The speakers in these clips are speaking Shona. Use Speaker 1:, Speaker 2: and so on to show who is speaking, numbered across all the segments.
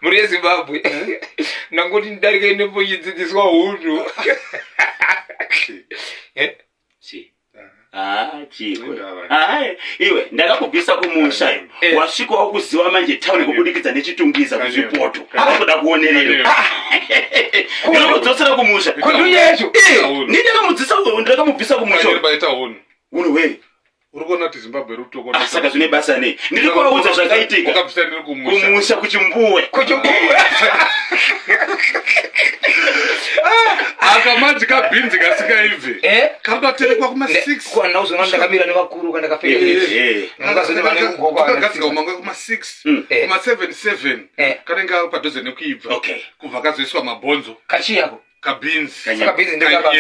Speaker 1: muri Zimbabwe nangoti ndarike nepochidzidziswa hunhu
Speaker 2: chiko iwe ndakakubvisa kumusha wasvikawo kuziva manje tauni kubudikidza nechitungiza kuzvipoto akuda kuonerera ndinokudzosera kumusha
Speaker 1: kunduyecho
Speaker 2: ndakamudzisa kumusha unhu wei
Speaker 3: uri kuona kuti Zimbabwe iri kutokona
Speaker 2: saka zvine basa nei ndiri kuvaudza zvakaitika kumusha kuchimbuwe
Speaker 3: akamadzi kabhinzi kasikaibve kakaterekwa kuma6
Speaker 1: kwana uzona ndakamira nevakuru kana
Speaker 3: kakagadzika umangwe kuma6 kuma7 kanenge padhuze nekuibva kubva kazoiswa mabhonzo
Speaker 1: kachi yako
Speaker 3: kabhinzi
Speaker 1: ndakaba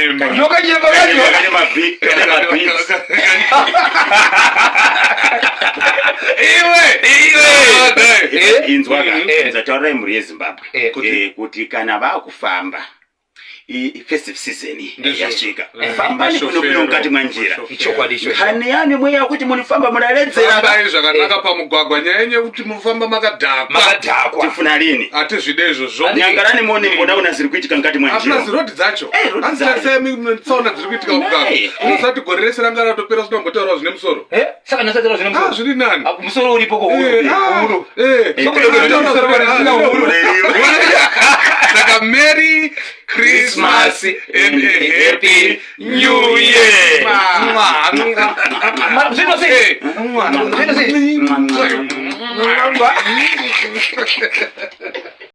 Speaker 2: inzwakazataurirai mhuri yeZimbabwe kuti kana vakufamba festive season yasvika fambani kuno mukati mwanjira haneyane mweya kuti munifamba muraredzera
Speaker 3: zvakanaka pamugwagwa nyaya yenye kuti mufamba makadhakwa
Speaker 2: tifuna lini
Speaker 3: hatizvide izvozvo
Speaker 2: nyangarani mone mbodaona ziri kuitika mukati mwanjira
Speaker 3: hatuna zirodi dzacho tsaona dziri kuitika mugwagwa unosati gore rese ranga ratopera sinombotaurawo zvine musoro
Speaker 1: saka nasatira zvine musoro
Speaker 3: zviri nani
Speaker 1: musoro uripo kohuru
Speaker 3: saka Merry Christmas and a Happy New Year.